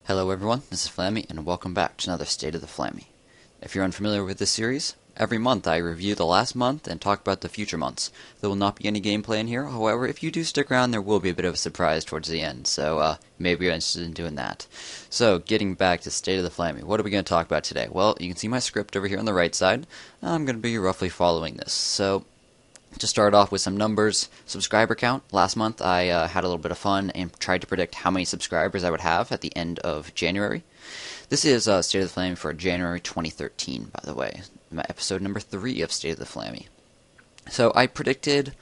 Hello everyone, this is Flammy, and welcome back to another State of the Flammy. If you're unfamiliar with this series, every month I review the last month and talk about the future months. There will not be any gameplay in here, however, if you do stick around, there will be a bit of a surprise towards the end, so maybe you're interested in doing that. So, getting back to State of the Flammy, what are we going to talk about today? Well, you can see my script over here on the right side. I'm going to be roughly following this. So, to start off with some numbers, subscriber count. Last month I had a little bit of fun and tried to predict how many subscribers I would have at the end of January. This is State of the Flammy for January 2013, by the way. Episode number 3 of State of the Flammy. So I predicted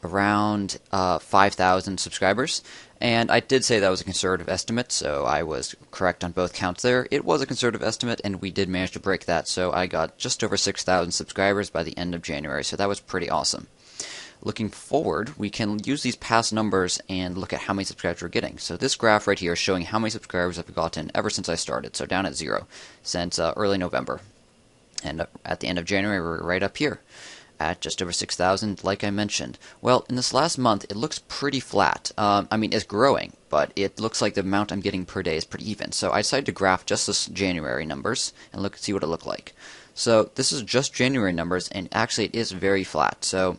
around 5,000 subscribers, and I did say that was a conservative estimate, so I was correct on both counts there. It was a conservative estimate, and we did manage to break that, so I got just over 6,000 subscribers by the end of January, so that was pretty awesome. Looking forward, we can use these past numbers and look at how many subscribers we're getting. So this graph right here is showing how many subscribers I've gotten ever since I started, so down at 0, since early November. And at the end of January, we're right up here at just over 6,000, like I mentioned. Well, in this last month, it looks pretty flat. I mean, it's growing, but it looks like the amount I'm getting per day is pretty even. So I decided to graph just this January numbers and see what it looked like. So this is just January numbers, and actually it is very flat. So,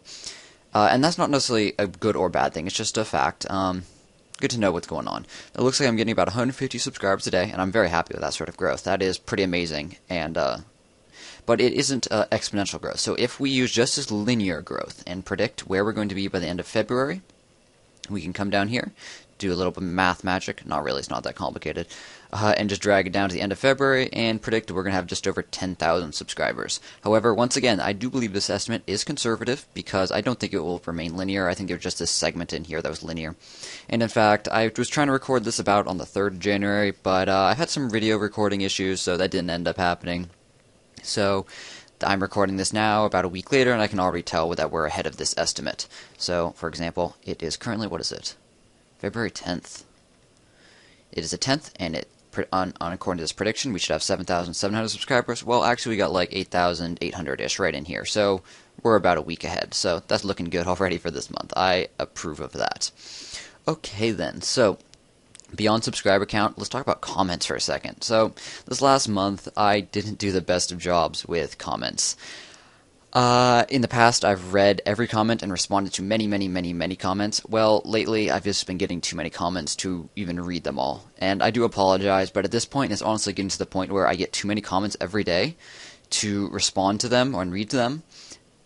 and that's not necessarily a good or bad thing. It's just a fact. Good to know what's going on. It looks like I'm getting about 150 subscribers a day, and I'm very happy with that sort of growth. That is pretty amazing, and but it isn't exponential growth. So if we use just this linear growth and predict where we're going to be by the end of February, we can come down here, do a little bit of math magic. Not really, it's not that complicated. And just drag it down to the end of February and predict we're going to have just over 10,000 subscribers. However, once again, I do believe this estimate is conservative because I don't think it will remain linear. I think there's just this segment in here that was linear. And in fact, I was trying to record this about on the 3rd of January, but I had some video recording issues, so that didn't end up happening. So I'm recording this now about a week later, and I can already tell that we're ahead of this estimate. So, for example, it is currently, what is it? February 10th. It is the 10th, and according to this prediction, we should have 7,700 subscribers. Well, actually, we got like 8,800-ish right in here. So we're about a week ahead. So that's looking good already for this month. I approve of that. Okay, then. So beyond subscriber count, let's talk about comments for a second. So this last month, I didn't do the best of jobs with comments. In the past, I've read every comment and responded to many comments. Well, lately, I've just been getting too many comments to even read them all. And I do apologize, but at this point, it's honestly getting to the point where I get too many comments every day to respond to them or read them.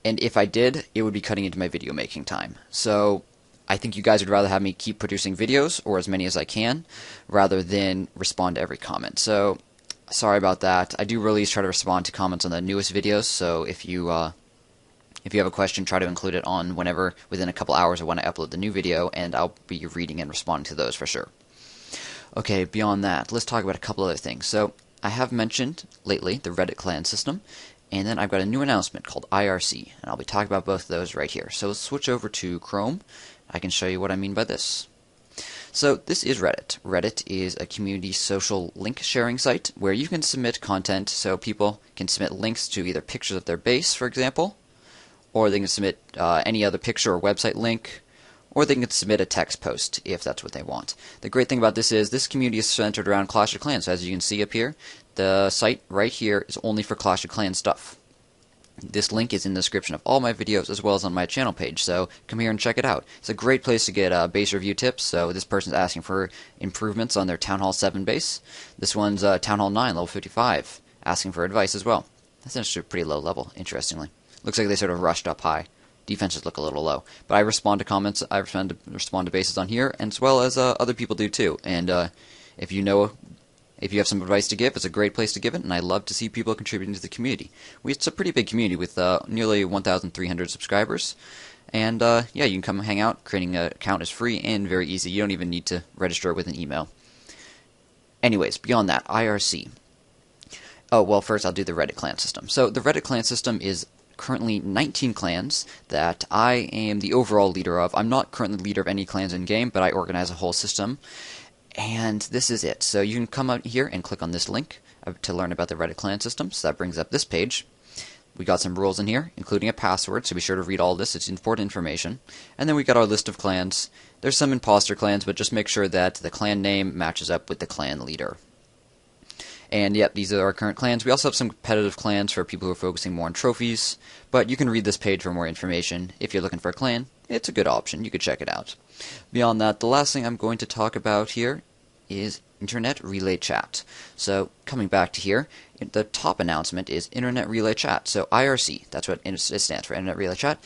And if I did, it would be cutting into my video making time. So I think you guys would rather have me keep producing videos, or as many as I can, rather than respond to every comment. So sorry about that. I do really try to respond to comments on the newest videos, so if you have a question, try to include it on whenever, within a couple hours of when I upload the new video, and I'll be reading and responding to those for sure. Okay, beyond that, let's talk about a couple other things. So I have mentioned lately the Reddit clan system, and then I've got a new announcement called IRC, and I'll be talking about both of those right here. So let's switch over to Chrome. I can show you what I mean by this. So this is Reddit. Reddit is a community social link sharing site where you can submit content, so people can submit links to either pictures of their base, for example, or they can submit any other picture or website link, or they can submit a text post if that's what they want. The great thing about this is this community is centered around Clash of Clans. So as you can see up here, the site right here is only for Clash of Clans stuff. This link is in the description of all my videos as well as on my channel page, so come here and check it out. It's a great place to get base review tips. So this person's asking for improvements on their Town Hall 7 base. This one's Town Hall 9, level 55, asking for advice as well. That's actually a pretty low level, interestingly. Looks like they sort of rushed up high. Defenses look a little low. But I respond to comments, I respond to bases on here, and as well as other people do too. And if you have some advice to give, it's a great place to give it, and I love to see people contributing to the community. It's a pretty big community with nearly 1,300 subscribers. And yeah, you can come hang out. Creating an account is free and very easy. You don't even need to register with an email. Anyways, beyond that, IRC. Oh, well, first I'll do the Reddit clan system. So the Reddit clan system is currently 19 clans that I am the overall leader of. I'm not currently leader of any clans in game, but I organize a whole system. And this is it. So you can come out here and click on this link to learn about the Reddit clan system. So that brings up this page. We got some rules in here, including a password, so be sure to read all this. It's important information. And then we got our list of clans. There's some imposter clans, but just make sure that the clan name matches up with the clan leader. And yep, these are our current clans. We also have some competitive clans for people who are focusing more on trophies, but you can read this page for more information. If you're looking for a clan, it's a good option. You could check it out. Beyond that, the last thing I'm going to talk about here is Internet Relay Chat. So coming back to here, the top announcement is Internet Relay Chat. So IRC, that's what it stands for, Internet Relay Chat.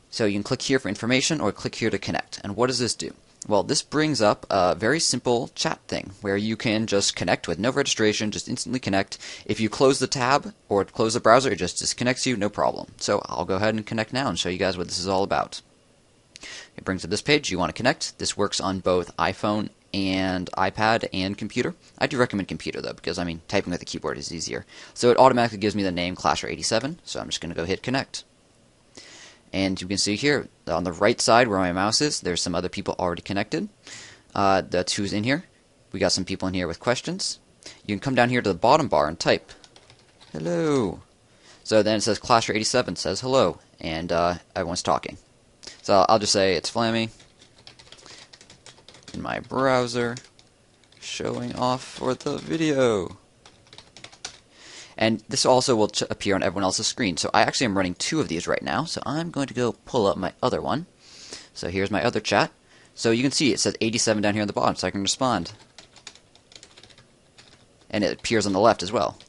So you can click here for information or click here to connect. And what does this do? Well, this brings up a very simple chat thing where you can just connect with no registration, just instantly connect. If you close the tab or close the browser, it just disconnects you, no problem. So I'll go ahead and connect now and show you guys what this is all about. It brings up this page. You want to connect. This works on both iPhone and iPad and computer. I do recommend computer though, because I mean typing with the keyboard is easier. So it automatically gives me the name Clasher87, so I'm just going to go hit connect. And you can see here on the right side where my mouse is, there's some other people already connected. That's who's in here. We got some people in here with questions. You can come down here to the bottom bar and type hello. So then it says Clasher87 says hello, and everyone's talking. So I'll just say it's Flammy in my browser showing off for the video. And this also will appear on everyone else's screen. So I actually am running 2 of these right now, so I'm going to go pull up my other one. So here's my other chat. So you can see it says 87 down here on the bottom, so I can respond. And it appears on the left as well.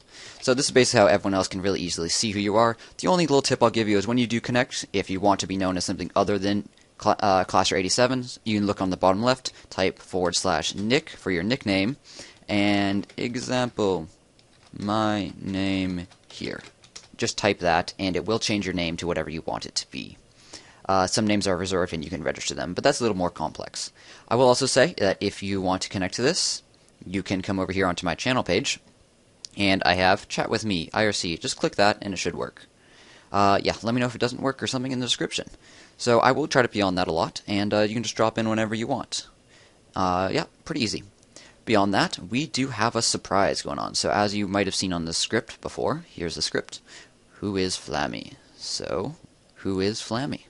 So this is basically how everyone else can really easily see who you are. The only little tip I'll give you is when you do connect, if you want to be known as something other than Clasher87, you can look on the bottom left, type /Nick for your nickname, and example, my name here. Just type that, and it will change your name to whatever you want it to be. Some names are reserved, and you can register them, but that's a little more complex. I will also say that if you want to connect to this, you can come over here onto my channel page, and I have Chat With Me, IRC. Just click that, and it should work. Yeah, let me know if it doesn't work or something in the description. So I will try to be on that a lot, and you can just drop in whenever you want. Yeah, pretty easy. Beyond that, we do have a surprise going on. So as you might have seen on the script before, here's the script. Who is Flammy? So, who is Flammy?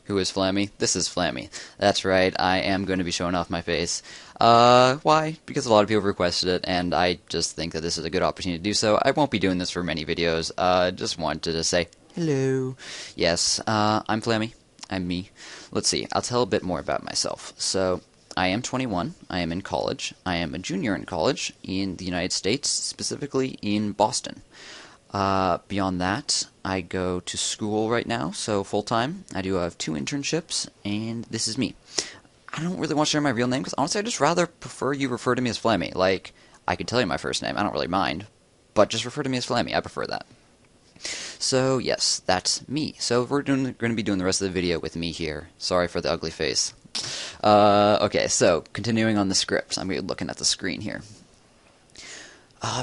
Who is Flammy? This is Flammy. That's right, I am going to be showing off my face. Why? Because a lot of people requested it, and I just think that this is a good opportunity to do so. I won't be doing this for many videos. Just wanted to say hello. Yes, I'm Flammy. I'm me. Let's see, I'll tell a bit more about myself. So, I am 21, I am in college, I am a junior in college in the United States, specifically in Boston. Beyond that, I go to school right now, so full-time. I do have 2 internships, and this is me. I don't really want to share my real name, because honestly I just rather prefer you refer to me as Flammy. Like, I could tell you my first name, I don't really mind, but just refer to me as Flammy, I prefer that. So, yes, that's me. So we're going to be doing the rest of the video with me here. Sorry for the ugly face. Okay, so, continuing on the script. I'm looking at the screen here.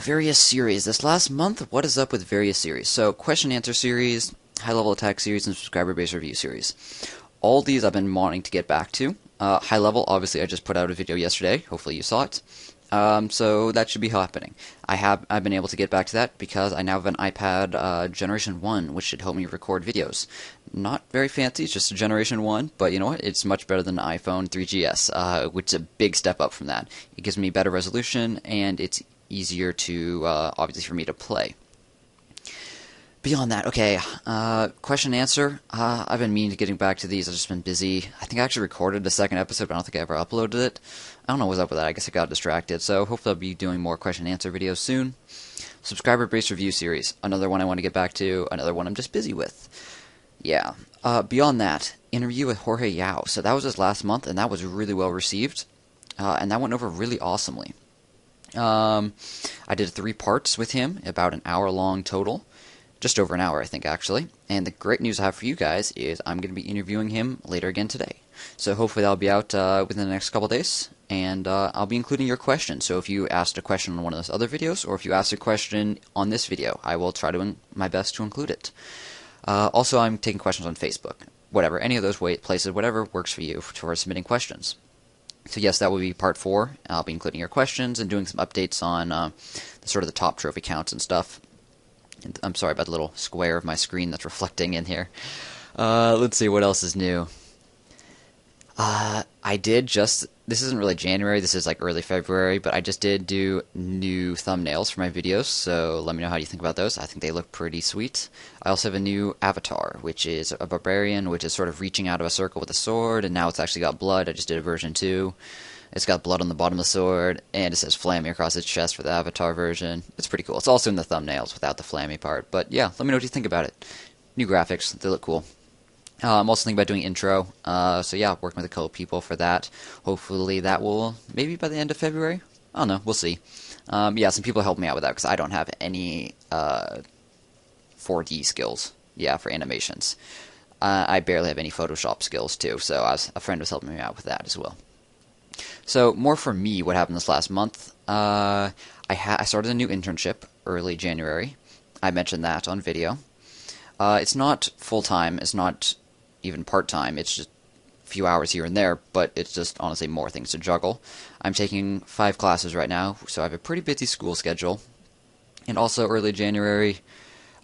Various series. This last month, what is up with various series? So, question-answer series, high-level attack series, and subscriber-based review series. All these I've been wanting to get back to. High-level, obviously, I just put out a video yesterday. Hopefully you saw it. So that should be happening. I've been able to get back to that because I now have an iPad Generation 1, which should help me record videos. Not very fancy, it's just a Generation 1, but you know what? It's much better than the iPhone 3GS, which is a big step up from that. It gives me better resolution, and it's easier to, obviously, for me to play. Beyond that, okay, question and answer. I've been meaning to getting back to these. I've just been busy. I think I actually recorded the second episode, but I don't think I ever uploaded it. I don't know what's up with that. I guess I got distracted. So hopefully I'll be doing more question and answer videos soon. Subscriber-based review series. Another one I want to get back to. Another one I'm just busy with. Yeah. Beyond that, interview with Jorge Yao. So that was his last month, and that was really well received. And that went over really awesomely. I did 3 parts with him, about an hour long total. Just over an hour, I think, actually. And the great news I have for you guys is I'm going to be interviewing him later again today. So hopefully that'll be out within the next couple days. And I'll be including your questions. So if you asked a question on one of those other videos, or if you asked a question on this video, I will try to my best to include it. Also, I'm taking questions on Facebook. Whatever, any of those places, whatever works for you for submitting questions. So yes, that will be part 4. I'll be including your questions and doing some updates on sort of the top trophy counts and stuff. I'm sorry about the little square of my screen that's reflecting in here. Let's see what else is new. I did just this isn't really January, this is like early February, but I just did do new thumbnails for my videos, so let me know how you think about those. I think they look pretty sweet. I also have a new avatar, which is a barbarian, which is sort of reaching out of a circle with a sword, and now it's actually got blood. I just did a version 2. It's got blood on the bottom of the sword, and it says Flammy across its chest for the avatar version. It's pretty cool. It's also in the thumbnails without the Flammy part, but yeah, let me know what you think about it. New graphics, they look cool. I'm also thinking about doing intro, so yeah, working with a couple people for that. Hopefully that will, maybe by the end of February? I don't know, we'll see. Yeah, some people helped me out with that, because I don't have any 4D skills, yeah, for animations. I barely have any Photoshop skills, too, so a friend was helping me out with that as well. So, more for me, what happened this last month. I started a new internship early January. I mentioned that on video. It's not full-time, it's not even part-time, it's just a few hours here and there, but it's just honestly more things to juggle. I'm taking 5 classes right now, so I have a pretty busy school schedule. And also early January,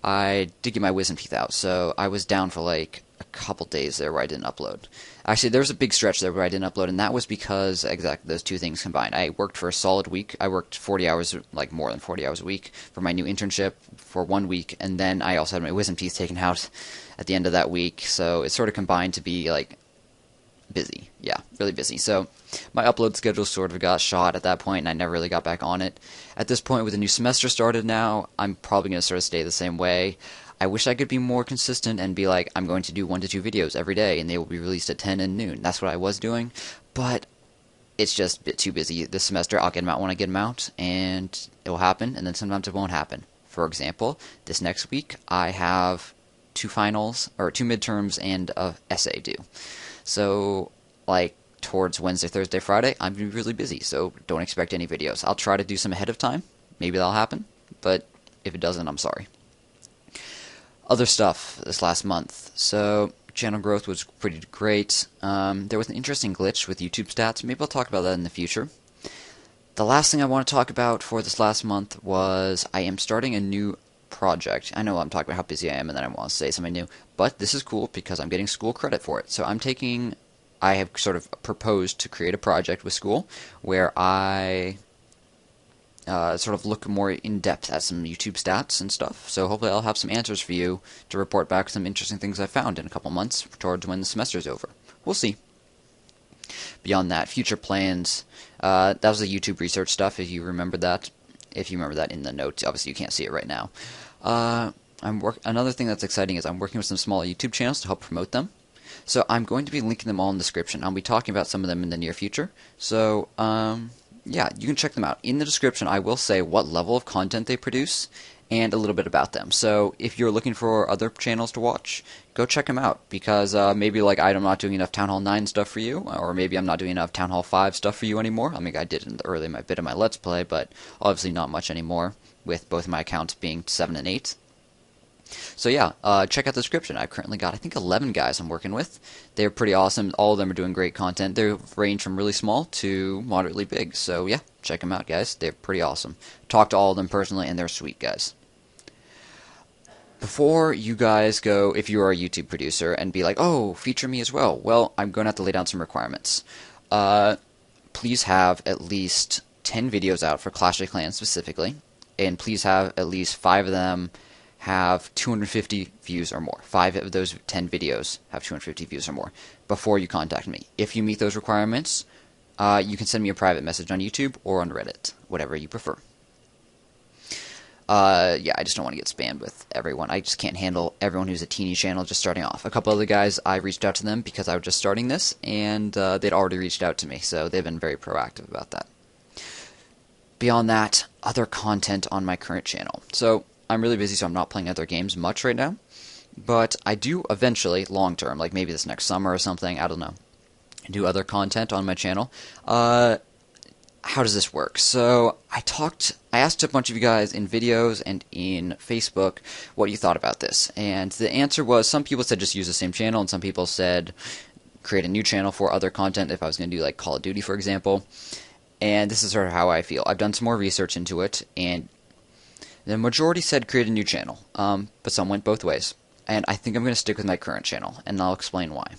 I did get my wisdom teeth out, so I was down for like a couple days there where I didn't upload. Actually, there was a big stretch there where I didn't upload, and that was because exactly those two things combined. I worked for a solid week. I worked 40 hours, like more than 40 hours a week for my new internship for 1 week, and then I also had my wisdom teeth taken out at the end of that week, so it sort of combined to be like busy. Yeah, really busy. So my upload schedule sort of got shot at that point, and I never really got back on it. At this point, with the new semester started now, I'm probably going to sort of stay the same way. I wish I could be more consistent and be like, I'm going to do 1 to 2 videos every day, and they will be released at 10 and noon. That's what I was doing, but it's just a bit too busy this semester. I'll get them out when I get them out, and it will happen, and then sometimes it won't happen. For example, this next week, I have 2 finals, or 2 midterms, and a essay due. So, like, towards Wednesday, Thursday, Friday, I'm going to be really busy, so don't expect any videos. I'll try to do some ahead of time. Maybe that'll happen, but if it doesn't, I'm sorry. Other stuff this last month. So, channel growth was pretty great. There was an interesting glitch with YouTube stats. Maybe I'll talk about that in the future. The last thing I want to talk about for this last month was I am starting a new project. I know I'm talking about how busy I am and then I want to say something new, but this is cool because I'm getting school credit for it. So I have sort of proposed to create a project with school where I sort of look more in depth at some YouTube stats and stuff. So hopefully I'll have some answers for you to report back some interesting things I found in a couple months towards when the semester's over. We'll see. Beyond that, future plans. That was the YouTube research stuff, if you remember that. If you remember that in the notes. Obviously you can't see it right now. Another thing that's exciting is I'm working with some small YouTube channels to help promote them. So I'm going to be linking them all in the description. I'll be talking about some of them in the near future. So, yeah, you can check them out. In the description, I will say what level of content they produce and a little bit about them. So if you're looking for other channels to watch, go check them out. Because maybe like I'm not doing enough Town Hall 9 stuff for you, or maybe I'm not doing enough Town Hall 5 stuff for you anymore. I mean, I did in the early bit of my Let's Play, but obviously not much anymore, with both of my accounts being 7 and 8. So yeah, check out the description. I've currently got, I think, 11 guys I'm working with. They're pretty awesome. All of them are doing great content. They range from really small to moderately big. So yeah, check them out, guys. They're pretty awesome. Talk to all of them personally, and they're sweet guys. Before you guys go, if you are a YouTube producer, and be like, oh, feature me as well, well, I'm going to have to lay down some requirements. Please have at least 10 videos out for Clash of Clans specifically, and please have at least 5 of them have 250 views or more. 5 of those 10 videos have 250 views or more before you contact me. If you meet those requirements, you can send me a private message on YouTube or on Reddit, whatever you prefer. Yeah, I just don't want to get spammed with everyone. I just can't handle everyone who's a teeny channel just starting off. A couple other guys, I reached out to them because I was just starting this, and they'd already reached out to me, so they've been very proactive about that. Beyond that, other content on my current channel. So I'm really busy, so I'm not playing other games much right now. But I do eventually, long term, like maybe this next summer or something, I don't know, do other content on my channel. How does this work? So I asked a bunch of you guys in videos and in Facebook what you thought about this. And the answer was, some people said just use the same channel, and some people said create a new channel for other content if I was going to do like Call of Duty, for example. And this is sort of how I feel. I've done some more research into it, and the majority said create a new channel, but some went both ways. And I think I'm going to stick with my current channel, and I'll explain why.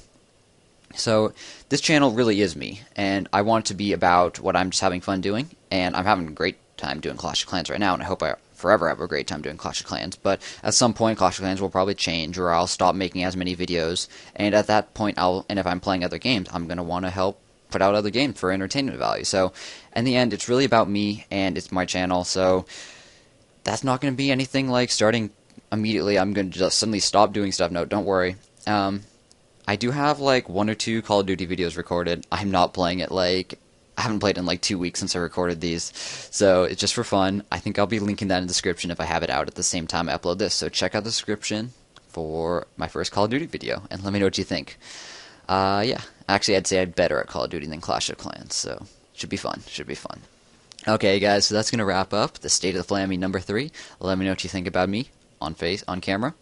So this channel really is me, and I want it to be about what I'm just having fun doing, and I'm having a great time doing Clash of Clans right now, and I hope I forever have a great time doing Clash of Clans. But at some point, Clash of Clans will probably change, or I'll stop making as many videos, and at that point, and if I'm playing other games, I'm going to want to help put out other games for entertainment value. So in the end, it's really about me, and it's my channel, so that's not going to be anything like starting immediately. I'm going to just suddenly stop doing stuff. No, don't worry. I do have like 1 or 2 Call of Duty videos recorded. I'm not playing it I haven't played in like 2 weeks since I recorded these, so it's just for fun. I think I'll be linking that in the description if I have it out at the same time I upload this, so check out the description for my first Call of Duty video, and let me know what you think. Yeah, actually I'd say I'm better at Call of Duty than Clash of Clans, so should be fun, should be fun. Okay guys, so that's going to wrap up the State of the Flammy number 3. Let me know what you think about me on camera.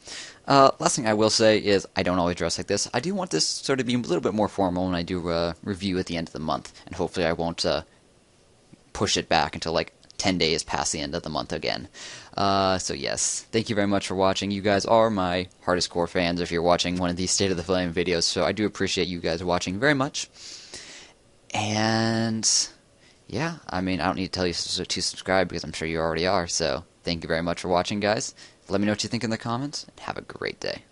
Last thing I will say is I don't always dress like this. I do want this sort of be a little bit more formal when I do a review at the end of the month, and hopefully I won't push it back until like 10 days past the end of the month again. So yes, thank you very much for watching. You guys are my hardest core fans if you're watching one of these State of the Flame videos, so I do appreciate you guys watching very much. And yeah, I mean, I don't need to tell you to subscribe because I'm sure you already are, so thank you very much for watching, guys. Let me know what you think in the comments, and have a great day.